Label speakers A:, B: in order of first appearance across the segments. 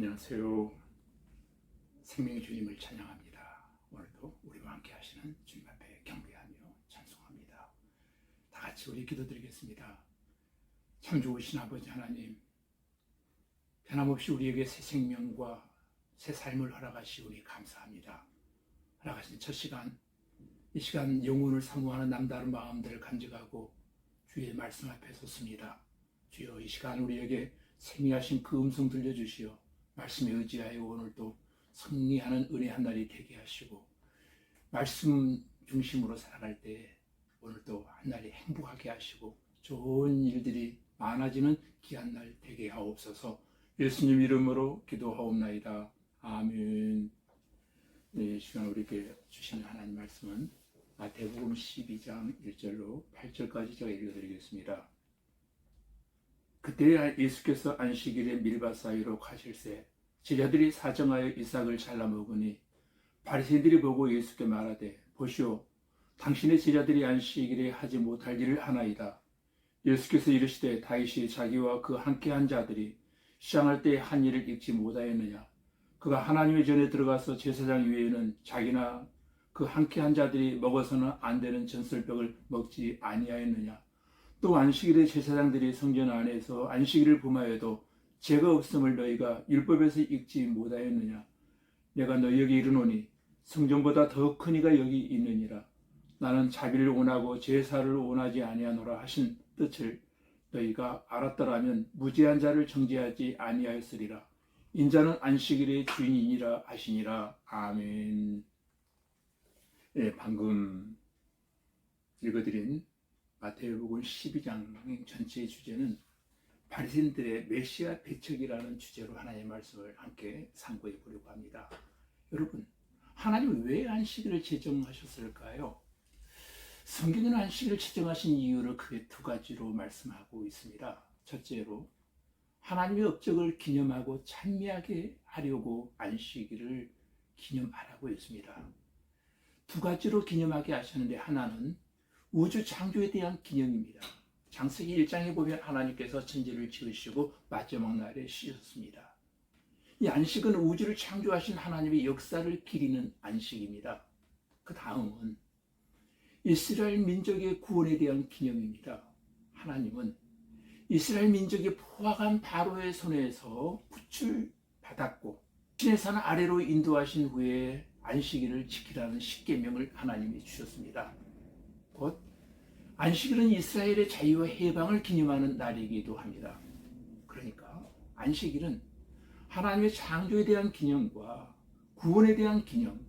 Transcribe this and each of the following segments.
A: 안녕하세요. 생명의 주님을 찬양합니다. 오늘도 우리와 함께 하시는 주님 앞에 경배하며 찬송합니다. 다 같이 우리 기도드리겠습니다. 참 좋으신 아버지 하나님, 변함없이 우리에게 새 생명과 새 삶을 허락하시오니 감사합니다. 허락하신 첫 시간, 이 시간 영혼을 사모하는 남다른 마음들을 간직하고 주의 말씀 앞에 섰습니다. 주여, 이 시간 우리에게 생명하신 그 음성 들려주시어 말씀에 의지하여 오늘도 승리하는 은혜 한 날이 되게 하시고, 말씀 중심으로 살아갈 때 오늘도 한 날이 행복하게 하시고 좋은 일들이 많아지는 귀한 날 되게 하옵소서. 예수님 이름으로 기도하옵나이다. 아멘. 이 시간 우리에게 주시는 하나님 말씀은 마태복음 12장 1절로 8절까지 제가 읽어드리겠습니다. 그때 예수께서 안식일에 밀밭 사이로 가실새 제자들이 사정하여 이삭을 잘라 먹으니 바리새인들이 보고 예수께 말하되, 보시오, 당신의 제자들이 안식일에 하지 못할 일을 하나이다. 예수께서 이르시되, 다윗이 자기와 그 함께한 자들이 시장할 때에 한 일을 잊지 못하였느냐? 그가 하나님의 전에 들어가서 제사장 외에는 자기나 그 함께한 자들이 먹어서는 안 되는 전설떡을 먹지 아니하였느냐? 또 안식일에 제사장들이 성전 안에서 안식일을 범하여도 죄가 없음을 너희가 율법에서 읽지 못하였느냐? 내가 너희에게 이르노니 성전보다 더 큰 이가 여기 있느니라. 나는 자비를 원하고 제사를 원하지 아니하노라 하신 뜻을 너희가 알았더라면 무죄한 자를 정죄하지 아니하였으리라. 인자는 안식일의 주인이니라 하시니라. 아멘. 네, 방금 읽어드린 마태복음 12장 전체의 주제는 바리새인들의 메시아 배척이라는 주제로 하나님의 말씀을 함께 상고해 보려고 합니다. 여러분, 하나님은 왜 안식일을 제정하셨을까요? 성경은 안식일을 제정하신 이유를 크게 두 가지로 말씀하고 있습니다. 첫째로, 하나님의 업적을 기념하고 찬미하게 하려고 안식일을 기념하라고 했습니다. 두 가지로 기념하게 하셨는데, 하나는 우주 창조에 대한 기념입니다. 창세기 1장에 보면 하나님께서 천지를 지으시고 마지막 날에 쉬셨습니다. 이 안식은 우주를 창조하신 하나님의 역사를 기리는 안식입니다. 그 다음은 이스라엘 민족의 구원에 대한 기념입니다. 하나님은 이스라엘 민족이 포악한 바로의 손에서 구출받았고 신의 산 아래로 인도하신 후에 안식일을 지키라는 십계명을 하나님이 주셨습니다. 곧 안식일은 이스라엘의 자유와 해방을 기념하는 날이기도 합니다. 그러니까 안식일은 하나님의 창조에 대한 기념과 구원에 대한 기념,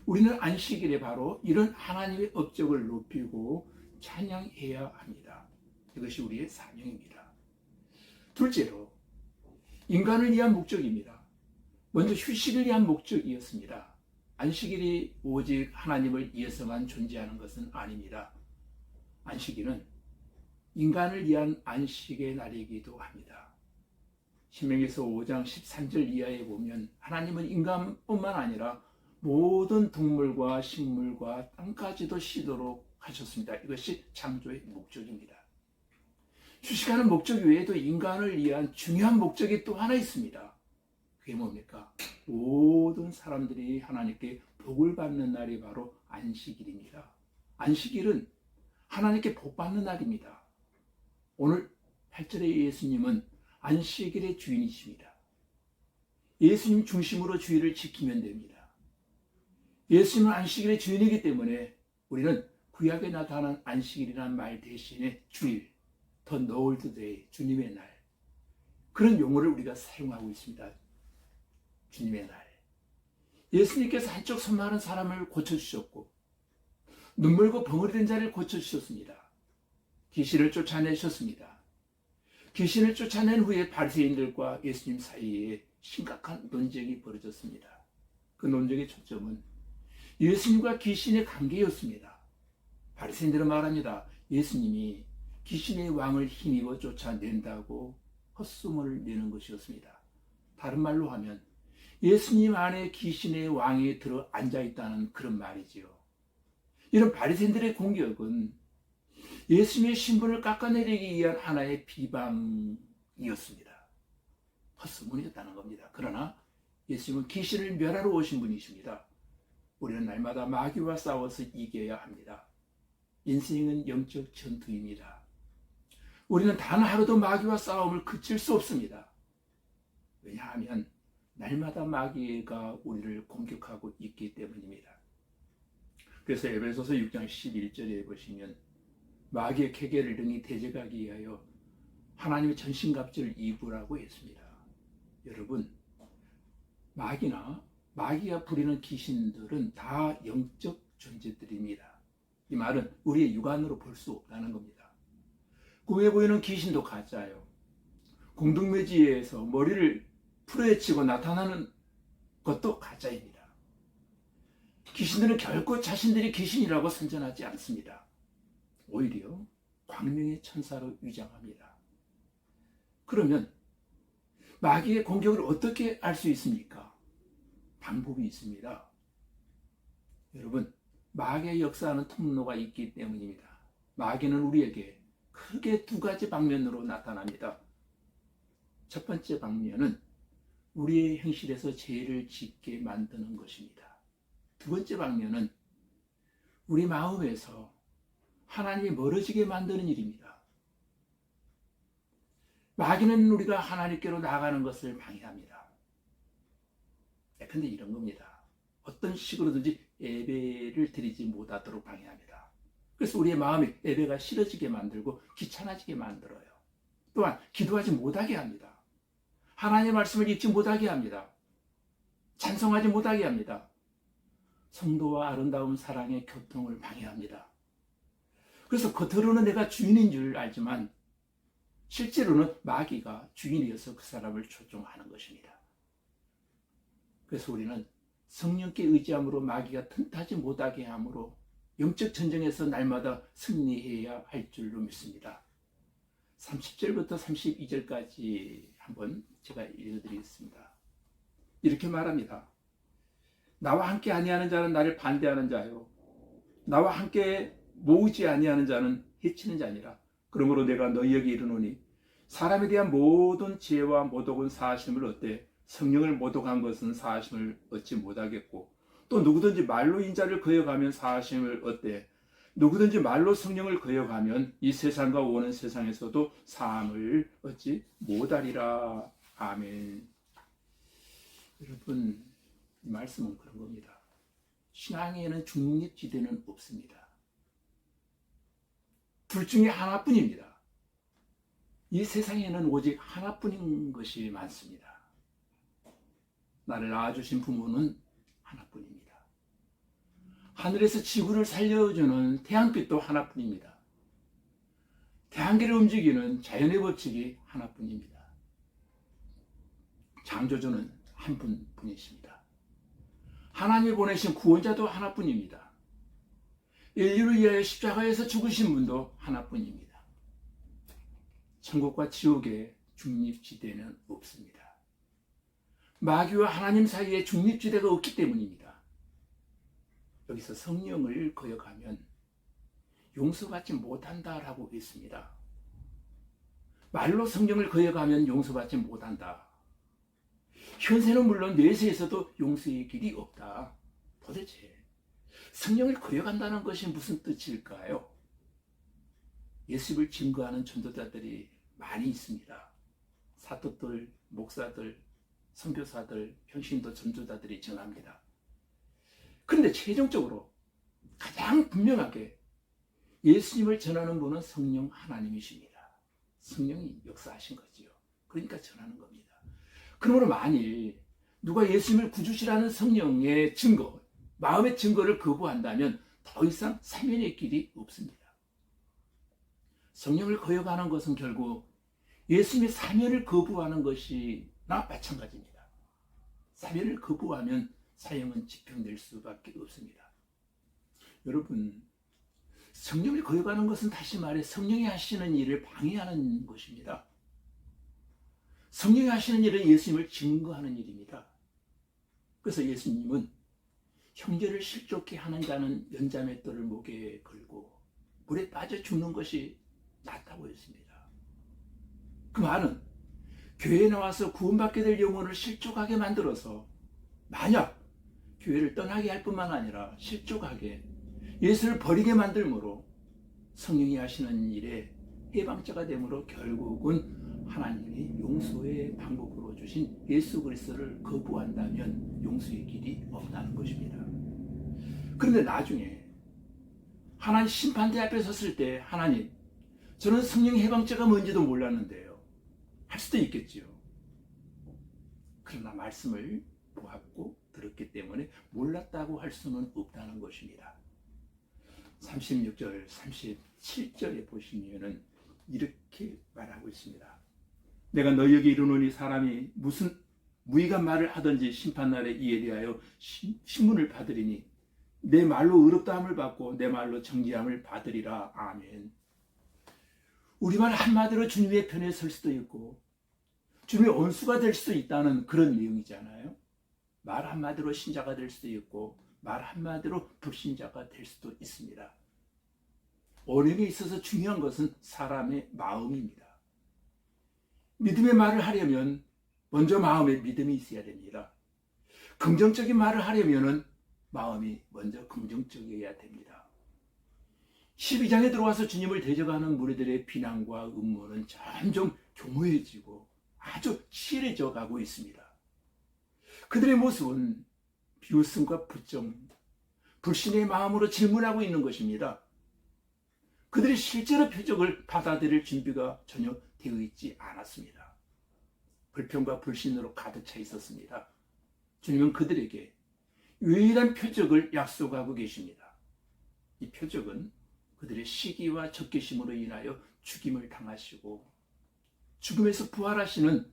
A: 우리는 안식일에 바로 이런 하나님의 업적을 높이고 찬양해야 합니다. 이것이 우리의 사명입니다. 둘째로, 인간을 위한 목적입니다. 먼저 휴식을 위한 목적이었습니다. 안식일이 오직 하나님을 위해서만 존재하는 것은 아닙니다. 안식일은 인간을 위한 안식의 날이기도 합니다. 신명기서 5장 13절 이하에 보면 하나님은 인간뿐만 아니라 모든 동물과 식물과 땅까지도 쉬도록 하셨습니다. 이것이 창조의 목적입니다. 휴식하는 목적 외에도 인간을 위한 중요한 목적이 또 하나 있습니다. 그게 뭡니까? 모든 사람들이 하나님께 복을 받는 날이 바로 안식일입니다. 안식일은 하나님께 복 받는 날입니다. 오늘 8절의 예수님은 안식일의 주인이십니다. 예수님 중심으로 주일을 지키면 됩니다. 예수님은 안식일의 주인이기 때문에 우리는 구약에 나타난 안식일이라는 말 대신에 주일, The Lord's Day, 주님의 날, 그런 용어를 우리가 사용하고 있습니다. 주님의 날. 예수님께서 한쪽 손 마른 사람을 고쳐주셨고 눈물고 벙어리 된 자를 고쳐주셨습니다. 귀신을 쫓아내셨습니다. 귀신을 쫓아낸 후에 바리새인들과 예수님 사이에 심각한 논쟁이 벌어졌습니다. 그 논쟁의 초점은 예수님과 귀신의 관계였습니다. 바리새인들은 말합니다. 예수님이 귀신의 왕을 힘입어 쫓아낸다고 헛소문을 내는 것이었습니다. 다른 말로 하면 예수님 안에 귀신의 왕이 들어 앉아있다는 그런 말이지요. 이런 바리새인들의 공격은 예수님의 신분을 깎아내리기 위한 하나의 비방이었습니다. 헛소문이었다는 겁니다. 그러나 예수님은 귀신을 멸하러 오신 분이십니다. 우리는 날마다 마귀와 싸워서 이겨야 합니다. 인생은 영적 전투입니다. 우리는 단 하루도 마귀와 싸움을 그칠 수 없습니다. 왜냐하면 날마다 마귀가 우리를 공격하고 있기 때문입니다. 그래서 에베소서 6장 11절에 보시면 마귀의 계계를 능히 대적하기 위하여 하나님의 전신갑주를 입으라고 했습니다. 여러분, 마귀가 부리는 귀신들은 다 영적 존재들입니다. 이 말은 우리의 육안으로 볼 수 없다는 겁니다. 꿈에 보이는 귀신도 가짜예요. 공동묘지에서 머리를 풀어헤치고 나타나는 것도 가짜입니다. 귀신들은 결코 자신들이 귀신이라고 선전하지 않습니다. 오히려 광명의 천사로 위장합니다. 그러면 마귀의 공격을 어떻게 알 수 있습니까? 방법이 있습니다. 여러분, 마귀의 역사하는 통로가 있기 때문입니다. 마귀는 우리에게 크게 두 가지 방면으로 나타납니다. 첫 번째 방면은 우리의 행실에서 죄를 짓게 만드는 것입니다. 두 번째 방면은 우리 마음에서 하나님이 멀어지게 만드는 일입니다. 마귀는 우리가 하나님께로 나아가는 것을 방해합니다. 근데 이런 겁니다. 어떤 식으로든지 예배를 드리지 못하도록 방해합니다. 그래서 우리의 마음이 예배가 싫어지게 만들고 귀찮아지게 만들어요. 또한 기도하지 못하게 합니다. 하나님의 말씀을 읽지 못하게 합니다. 찬송하지 못하게 합니다. 성도와 아름다운 사랑의 교통을 방해합니다. 그래서 겉으로는 내가 주인인 줄 알지만 실제로는 마귀가 주인이어서 그 사람을 초종하는 것입니다. 그래서 우리는 성령께 의지함으로 마귀가 틈타지 못하게 함으로 영적 전쟁에서 날마다 승리해야 할 줄로 믿습니다. 30절부터 32절까지 한번 제가 읽어드리겠습니다. 이렇게 말합니다. 나와 함께 아니하는 자는 나를 반대하는 자요, 나와 함께 모으지 아니하는 자는 해치는 자니라. 그러므로 내가 너희에게 이르노니 사람에 대한 모든 지혜와 모독은 사하심을 얻되 성령을 모독한 것은 사하심을 얻지 못하겠고, 또 누구든지 말로 인자를 거역하면 사하심을 얻되 누구든지 말로 성령을 거역하면 이 세상과 오는 세상에서도 사함을 얻지 못하리라. 아멘. 여러분, 이 말씀은 그런 겁니다. 신앙에는 중립지대는 없습니다. 둘 중에 하나뿐입니다. 이 세상에는 오직 하나뿐인 것이 많습니다. 나를 낳아주신 부모는 하나뿐입니다. 하늘에서 지구를 살려주는 태양빛도 하나뿐입니다. 태양계를 움직이는 자연의 법칙이 하나뿐입니다. 창조주는 한 분뿐이십니다. 하나님이 보내신 구원자도 하나뿐입니다. 인류를 위하여 십자가에서 죽으신 분도 하나뿐입니다. 천국과 지옥의 중립지대는 없습니다. 마귀와 하나님 사이에 중립지대가 없기 때문입니다. 여기서 성령을 거역하면 용서받지 못한다라고 했습니다. 말로 성령을 거역하면 용서받지 못한다. 현세는 물론 뇌세에서도 용서의 길이 없다. 도대체 성령을 거역한다는 것이 무슨 뜻일까요? 예수를 증거하는 전도자들이 많이 있습니다. 사도들, 목사들, 선교사들, 평신도 전도자들이 전합니다. 그런데 최종적으로 가장 분명하게 예수님을 전하는 분은 성령 하나님이십니다. 성령이 역사하신 거지요. 그러니까 전하는 겁니다. 그러므로 만일 누가 예수님을 구주시라는 성령의 증거, 마음의 증거를 거부한다면 더 이상 사면의 길이 없습니다. 성령을 거역하는 것은 결국 예수님의 사면을 거부하는 것이나 마찬가지입니다. 사면을 거부하면 사형은 집행될 수밖에 없습니다. 여러분, 성령을 거역하는 것은 다시 말해 성령이 하시는 일을 방해하는 것입니다. 성령이 하시는 일은 예수님을 증거하는 일입니다. 그래서 예수님은 형제를 실족케 하는 자는 연자맷돌을 목에 걸고 물에 빠져 죽는 것이 낫다고 했습니다. 그 말은 교회에 나와서 구원받게 될 영혼을 실족하게 만들어서 만약 교회를 떠나게 할 뿐만 아니라 실족하게 예수를 버리게 만들므로 성령이 하시는 일에 해방자가 되므로 결국은 하나님이 용서의 방법으로 주신 예수 그리스도를 거부한다면 용서의 길이 없다는 것입니다. 그런데 나중에 하나님 심판대 앞에 섰을 때 하나님, 저는 성령 해방자가 뭔지도 몰랐는데요. 할 수도 있겠지요. 그러나 말씀을 보았고 들었기 때문에 몰랐다고 할 수는 없다는 것입니다. 36절, 37절에 보시면은 이렇게 말하고 있습니다. 내가 너희에게 이르노니 사람이 무슨 무익한 말을 하든지 심판날에 이에 대하여 신문을 받으리니 내 말로 의롭다함을 받고 내 말로 정죄함을 받으리라. 아멘. 우리말 한마디로 주님의 편에 설 수도 있고 주님의 원수가 될 수도 있다는 그런 내용이잖아요. 말 한마디로 신자가 될 수도 있고 말 한마디로 불신자가 될 수도 있습니다. 언행에 있어서 중요한 것은 사람의 마음입니다. 믿음의 말을 하려면 먼저 마음에 믿음이 있어야 됩니다. 긍정적인 말을 하려면 마음이 먼저 긍정적이어야 됩니다. 12장에 들어와서 주님을 대적하는 무리들의 비난과 음모는 점점 교묘해지고 아주 치열해져 가고 있습니다. 그들의 모습은 비웃음과 부정, 불신의 마음으로 질문하고 있는 것입니다. 그들이 실제로 표적을 받아들일 준비가 전혀 되어 있지 않았습니다. 불평과 불신으로 가득 차 있었습니다. 주님은 그들에게 유일한 표적을 약속하고 계십니다. 이 표적은 그들의 시기와 적개심으로 인하여 죽임을 당하시고 죽음에서 부활하시는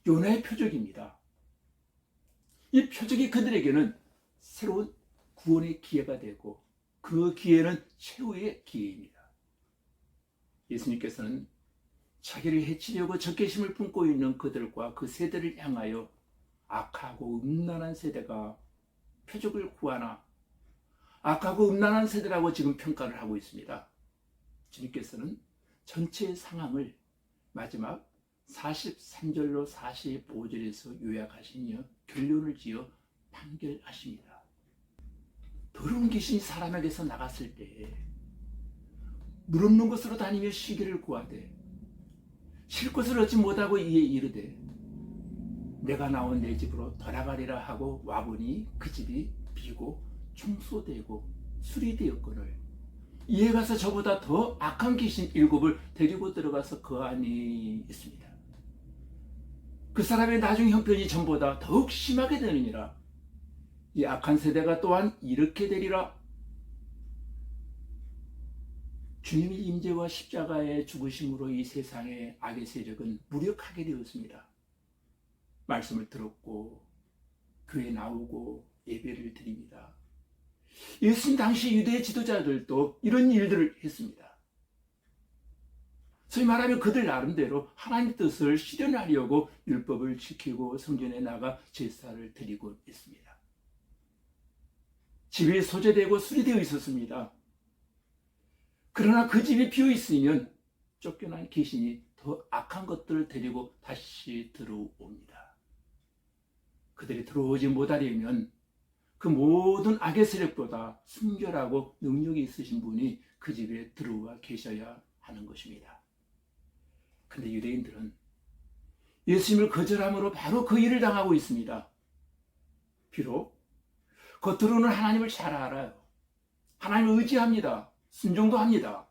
A: 요나의 표적입니다. 이 표적이 그들에게는 새로운 구원의 기회가 되고 그 기회는 최후의 기회입니다. 예수님께서는 자기를 해치려고 적개심을 품고 있는 그들과 그 세대를 향하여 악하고 음란한 세대가 표적을 구하나 악하고 음란한 세대라고 지금 평가를 하고 있습니다. 주님께서는 전체 상황을 마지막 43절로 45절에서 요약하시며 결론을 지어 판결하십니다. 더러운 귀신이 사람에게서 나갔을 때에 물 없는 곳으로 다니며 쉬기를 구하되 쉴 곳을 얻지 못하고 이에 이르되 내가 나온 내 집으로 돌아가리라 하고 와보니 그 집이 비고 청소되고 수리되었거늘 이에 가서 저보다 더 악한 귀신 7을 데리고 들어가서 그 안에 있습니다. 그 사람의 나중 형편이 전보다 더욱 심하게 되느니라. 이 악한 세대가 또한 이렇게 되리라. 주님의 임재와 십자가의 죽으심으로 이 세상의 악의 세력은 무력하게 되었습니다. 말씀을 들었고 교회에 나오고 예배를 드립니다. 예수님 당시 유대 지도자들도 이런 일들을 했습니다. 소위 말하면 그들 나름대로 하나님의 뜻을 실현하려고 율법을 지키고 성전에 나가 제사를 드리고 있습니다. 집이 소재되고 수리되어 있었습니다. 그러나 그 집이 비어 있으면 쫓겨난 귀신이 더 악한 것들을 데리고 다시 들어옵니다. 그들이 들어오지 못하려면 그 모든 악의 세력보다 순결하고 능력이 있으신 분이 그 집에 들어와 계셔야 하는 것입니다. 근데 유대인들은 예수님을 거절함으로 바로 그 일을 당하고 있습니다. 비록 겉으로는 하나님을 잘 알아요. 하나님을 의지합니다. 순종도 합니다.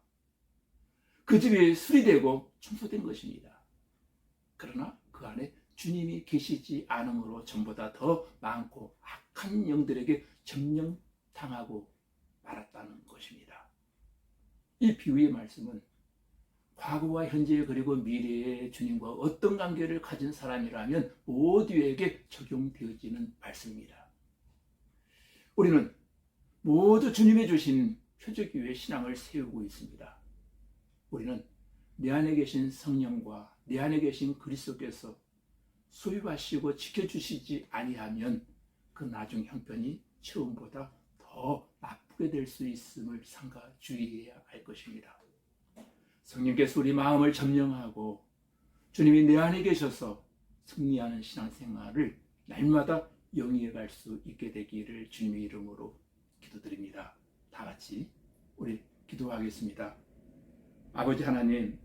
A: 그 집이 수리되고 청소된 것입니다. 그러나 그 안에 주님이 계시지 않으므로 전보다 더 많고 악한 영들에게 점령당하고 말았다는 것입니다. 이 비유의 말씀은 과거와 현재 그리고 미래의 주님과 어떤 관계를 가진 사람이라면 모두에게 적용되어지는 말씀입니다. 우리는 모두 주님이 주신 표적 위에 신앙을 세우고 있습니다. 우리는 내 안에 계신 성령과 내 안에 계신 그리스도께서 소유하시고 지켜주시지 아니하면 그 나중 형편이 처음보다 더 나쁘게 될 수 있음을 삼가 주의해야 할 것입니다. 성령께서 우리 마음을 점령하고 주님이 내 안에 계셔서 승리하는 신앙생활을 날마다 영위해 갈 수 있게 되기를 주님의 이름으로 기도드립니다. 다 같이 우리 기도하겠습니다. 아버지 하나님,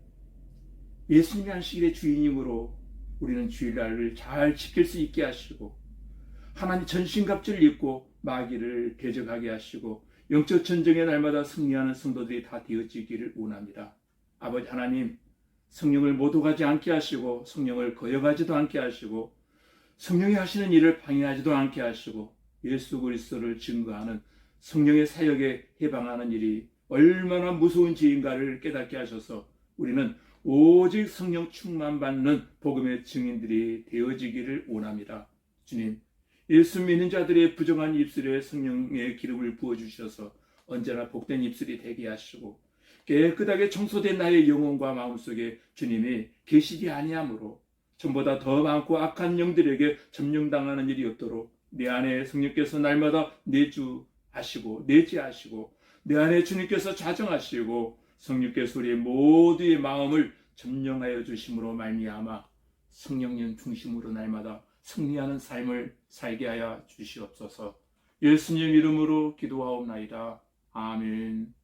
A: 예수님이 안식일의 주인님으로 우리는 주일날을 잘 지킬 수 있게 하시고 하나님 전신갑주를 입고 마귀를 대적하게 하시고 영적 전쟁의 날마다 승리하는 성도들이 다 되어지기를 원합니다. 아버지 하나님, 성령을 모독하지 않게 하시고 성령을 거역하지도 않게 하시고 성령이 하시는 일을 방해하지도 않게 하시고 예수 그리스도를 증거하는 성령의 사역에 해방하는 일이 얼마나 무서운 죄인가를 깨닫게 하셔서 우리는 오직 성령 충만 받는 복음의 증인들이 되어지기를 원합니다. 주님, 예수 믿는 자들의 부정한 입술에 성령의 기름을 부어주셔서 언제나 복된 입술이 되게 하시고 깨끗하게 청소된 나의 영혼과 마음속에 주님이 계시지 아니하므로 전보다 더 많고 악한 영들에게 점령당하는 일이 없도록 내 안에 성령께서 날마다 내주하시고 내지하시고 내 안에 주님께서 좌정하시고 성령께서 우리의 모두의 마음을 점령하여 주심으로 말미암아 성령님 중심으로 날마다 승리하는 삶을 살게 하여 주시옵소서. 예수님 이름으로 기도하옵나이다. 아멘.